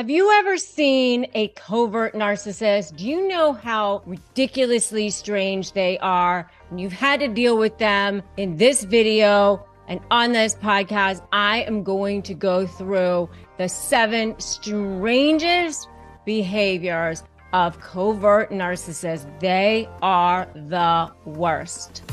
Have you ever seen a covert narcissist? Do you know how ridiculously strange they are? And you've had to deal with them. In this video and on this podcast, I am going to go through the 7 strangest behaviors of covert narcissists. They are the worst.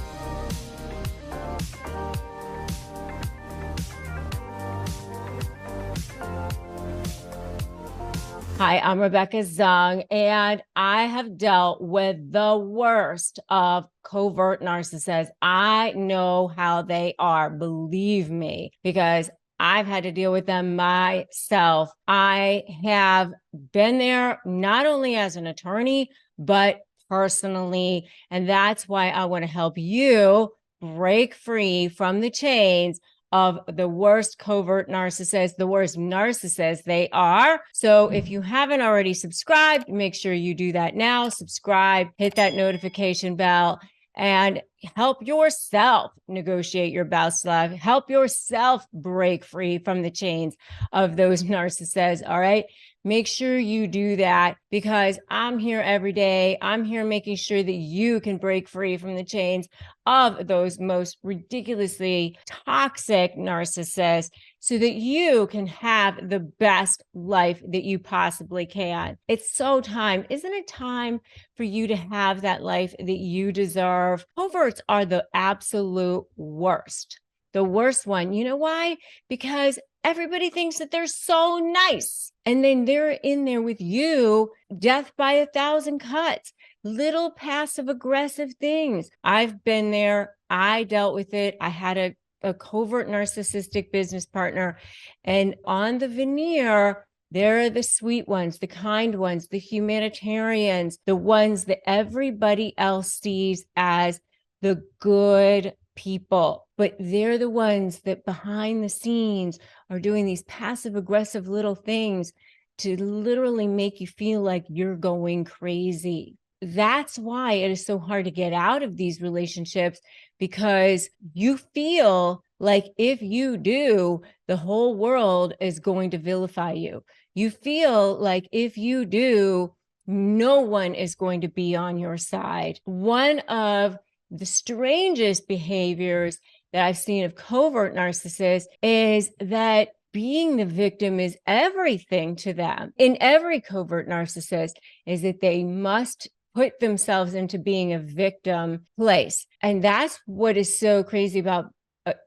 Hi, I'm Rebecca Zung, and I have dealt with the worst of covert narcissists. I know how they are, believe me, because I've had to deal with them myself. I have been there not only as an attorney, but personally, and that's why I want to help you break free from the chains of the worst covert narcissists, the worst narcissists they are. So if you haven't already subscribed, make sure you do that now. Subscribe, hit that notification bell, and help yourself negotiate your best life. Help yourself break free from the chains of those narcissists. All right. Make sure you do that, because I'm here every day. I'm here making sure that you can break free from the chains of those most ridiculously toxic narcissists so that you can have the best life that you possibly can. It's so time. Isn't it time for you to have that life that you deserve? Coverts are the absolute worst. The worst one. You know why? Because everybody thinks that they're so nice. And then they're in there with you, death by 1,000 cuts, little passive aggressive things. I've been there. I dealt with it. I had a covert narcissistic business partner. And on the veneer, there are the sweet ones, the kind ones, the humanitarians, the ones that everybody else sees as the good people, but they're the ones that behind the scenes are doing these passive aggressive little things to literally make you feel like you're going crazy. That's why it is so hard to get out of these relationships, because you feel like if you do, the whole world is going to vilify you. You feel like if you do, no one is going to be on your side. One of the strangest behaviors that I've seen of covert narcissists is that being the victim is everything to them. In every covert narcissist is that they must put themselves into being a victim place. And that's what is so crazy about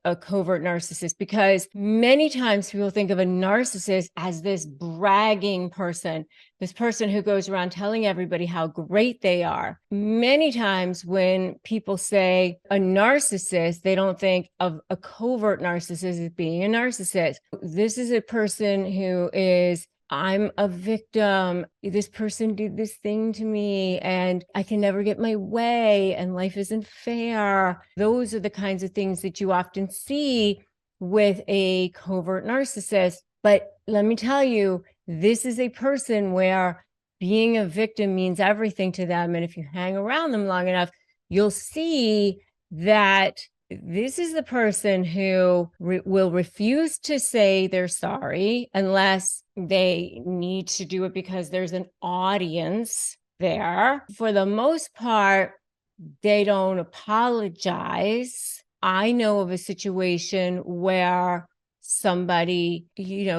a covert narcissist, because many times people think of a narcissist as this bragging person, this person who goes around telling everybody how great they are. Many times when people say a narcissist, they don't think of a covert narcissist as being a narcissist. This is a person who is, I'm a victim. This person did this thing to me and I can never get my way and life isn't fair. Those are the kinds of things that you often see with a covert narcissist. But let me tell you, this is a person where being a victim means everything to them. And if you hang around them long enough, you'll see that this is the person who will refuse to say they're sorry unless they need to do it because there's an audience there. For the most part, they don't apologize. I know of a situation where somebody,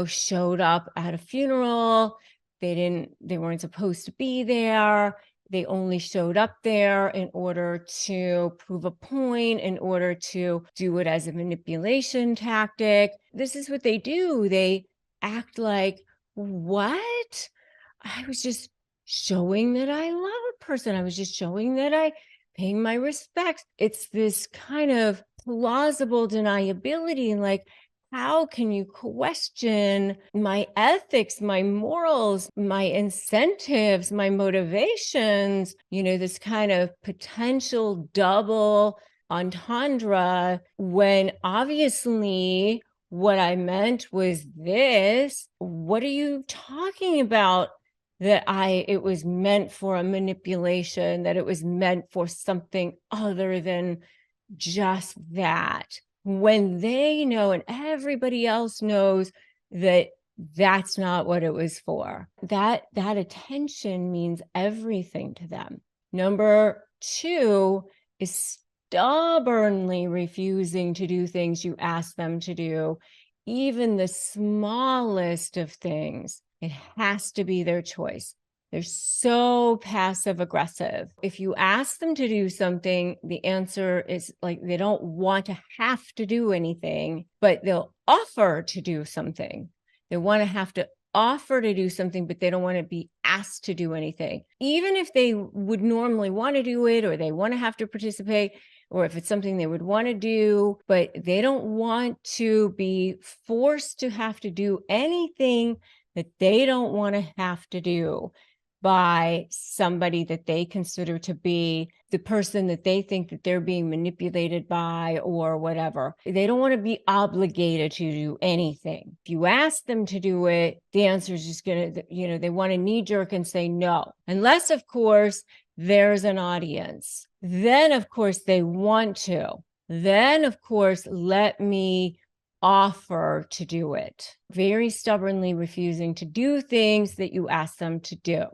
showed up at a funeral. They weren't supposed to be there. They only showed up there in order to prove a point, in order to do it as a manipulation tactic. This is what they do. They act like, what? I was just showing that I love a person. I was just showing that I paying my respects. It's this kind of plausible deniability, and like, how can you question my ethics, my morals, my incentives, my motivations? This kind of potential double entendre, when obviously what I meant was this. What are you talking about? That it was meant for a manipulation, that it was meant for something other than just that. When they know and everybody else knows that that's not what it was for. That attention means everything to them. Number two is stubbornly refusing to do things you ask them to do, even the smallest of things. It has to be their choice. They're so passive aggressive. If you ask them to do something, the answer is like they don't want to have to do anything, but they'll offer to do something. They want to have to offer to do something, but they don't want to be asked to do anything. Even if they would normally want to do it, or they want to have to participate, or if it's something they would want to do, but they don't want to be forced to have to do anything that they don't want to have to do by somebody that they consider to be the person that they think that they're being manipulated by or whatever. They don't want to be obligated to do anything. If you ask them to do it, the answer is just going to, they want to knee jerk and say no. Unless, of course, there's an audience. Then, of course, they want to. Then, of course, let me offer to do it. Very stubbornly refusing to do things that you ask them to do,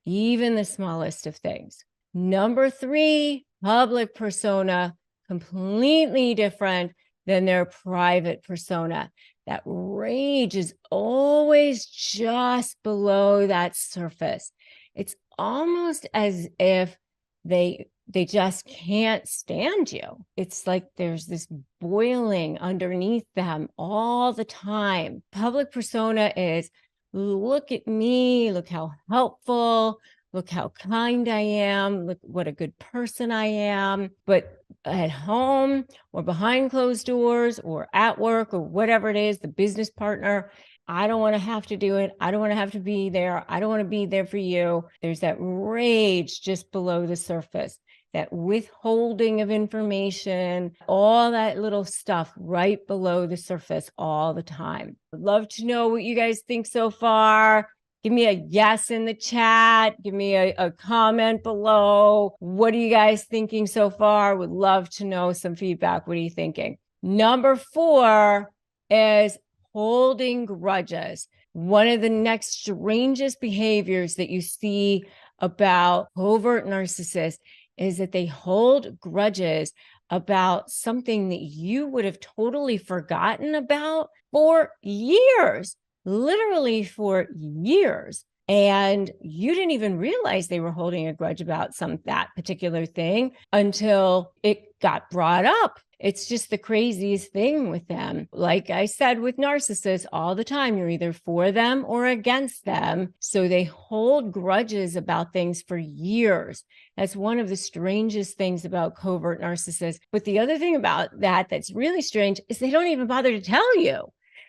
even the smallest of things. Number three, public persona, completely different than their private persona. That rage is always just below that surface. It's almost as if they just can't stand you. It's like there's this boiling underneath them all the time. Public persona is, look at me, look how helpful, look how kind I am, look what a good person I am. But at home or behind closed doors or at work or whatever it is, the business partner, I don't want to have to do it. I don't want to have to be there. I don't want to be there for you. There's that rage just below the surface, that withholding of information, all that little stuff right below the surface all the time. I'd love to know what you guys think so far. Give me a yes in the chat. Give me a comment below. What are you guys thinking so far? Would love to know some feedback. What are you thinking? Number four is holding grudges. One of the next strangest behaviors that you see about covert narcissists is that they hold grudges about something that you would have totally forgotten about for years, literally for years. And you didn't even realize they were holding a grudge about that particular thing until it got brought up. It's just the craziest thing with them. Like I said, with narcissists all the time, you're either for them or against them. So they hold grudges about things for years. That's one of the strangest things about covert narcissists. But the other thing about that's really strange is they don't even bother to tell you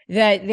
that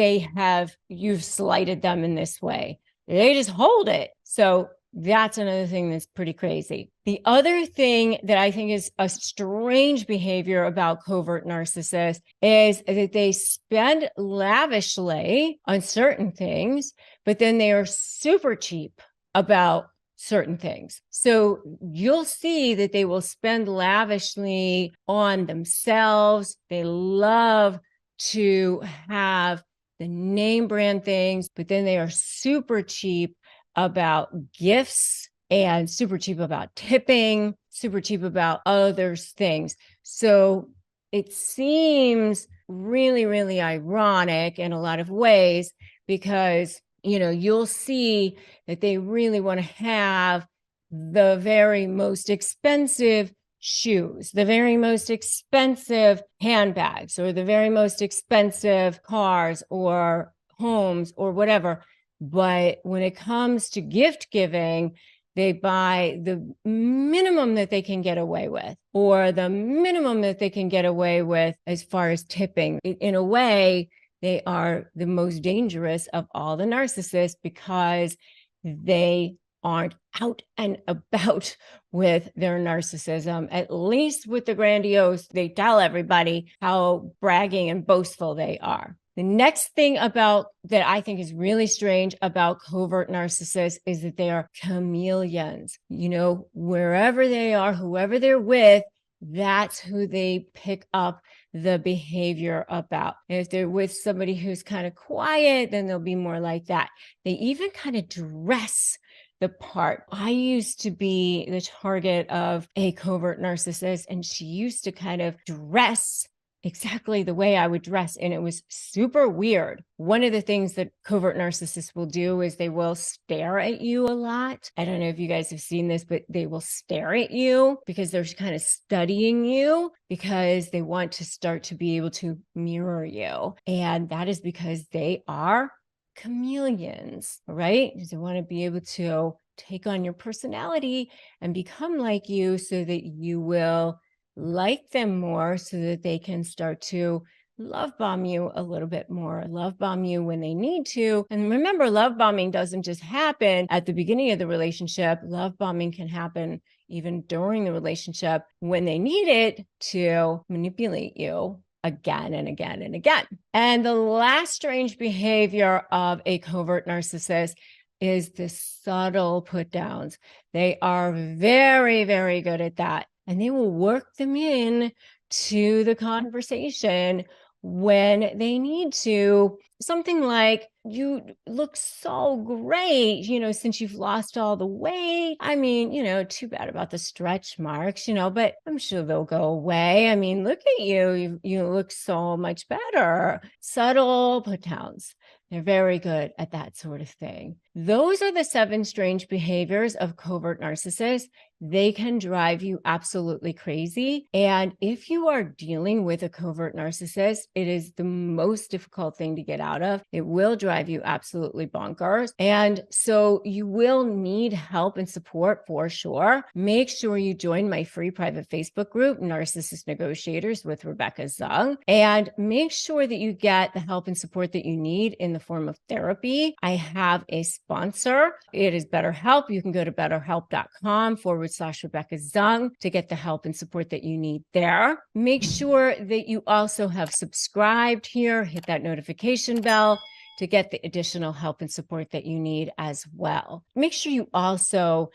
you've slighted them in this way. They just hold it. So that's another thing that's pretty crazy. The other thing that I think is a strange behavior about covert narcissists is that they spend lavishly on certain things, but then they are super cheap about certain things. So you'll see that they will spend lavishly on themselves. They love to have the name brand things, but then they are super cheap about gifts and super cheap about tipping, super cheap about other things. So it seems really, really ironic in a lot of ways because, you'll see that they really want to have the very most expensive shoes, the very most expensive handbags, or the very most expensive cars or homes or whatever. But when it comes to gift giving, they buy the minimum that they can get away with, or the minimum that they can get away with as far as tipping. In a way, they are the most dangerous of all the narcissists because they aren't out and about with their narcissism. At least with the grandiose, they tell everybody how bragging and boastful they are. The next thing that I think is really strange about covert narcissists is that they are chameleons. Wherever they are, whoever they're with, that's who they pick up the behavior about. If they're with somebody who's kind of quiet, then they'll be more like that. They even kind of dress the part. I used to be the target of a covert narcissist, and she used to kind of dress exactly the way I would dress. And it was super weird. One of the things that covert narcissists will do is they will stare at you a lot. I don't know if you guys have seen this, but they will stare at you because they're kind of studying you, because they want to start to be able to mirror you. And that is because they are chameleons, right? They want to be able to take on your personality and become like you so that you will like them more, so that they can start to love bomb you a little bit more, love bomb you when they need to. And remember, love bombing doesn't just happen at the beginning of the relationship. Love bombing can happen even during the relationship when they need it to manipulate you again and again and again. And the last strange behavior of a covert narcissist is the subtle put downs. They are very, very good at that. And they will work them in to the conversation when they need to. Something like, you look so great, since you've lost all the weight. I mean, too bad about the stretch marks, but I'm sure they'll go away. I mean, look at you. You look so much better. Subtle put downs. They're very good at that sort of thing. Those are the 7 strange behaviors of covert narcissists. They can drive you absolutely crazy. And if you are dealing with a covert narcissist, it is the most difficult thing to get out of. It will drive you absolutely bonkers. And so you will need help and support for sure. Make sure you join my free private Facebook group, Narcissist Negotiators with Rebecca Zung, and make sure that you get the help and support that you need in the form of therapy. I have a sponsor. It is BetterHelp. You can go to betterhelp.com/Rebecca Zung to get the help and support that you need there. Make sure that you also have subscribed here, hit that notification bell to get the additional help and support that you need as well. Make sure you also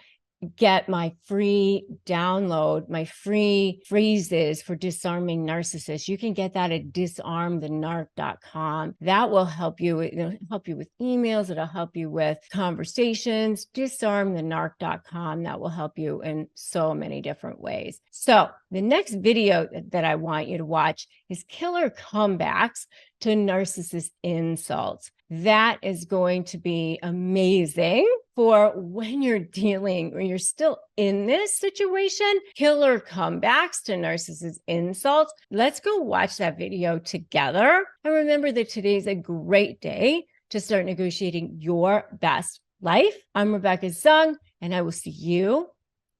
get my free download, my free phrases for disarming narcissists. You can get that at disarmthenarc.com. That will help you. It'll help you with emails. It'll help you with conversations. Disarmthenarc.com. That will help you in so many different ways. So the next video that I want you to watch is Killer Comebacks to Narcissist Insults. That is going to be amazing for when you're dealing or you're still in this situation. Killer comebacks to narcissist insults. Let's go watch that video together. And remember that today's a great day to start negotiating your best life. I'm Rebecca Zung, and I will see you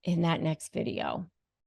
in that next video.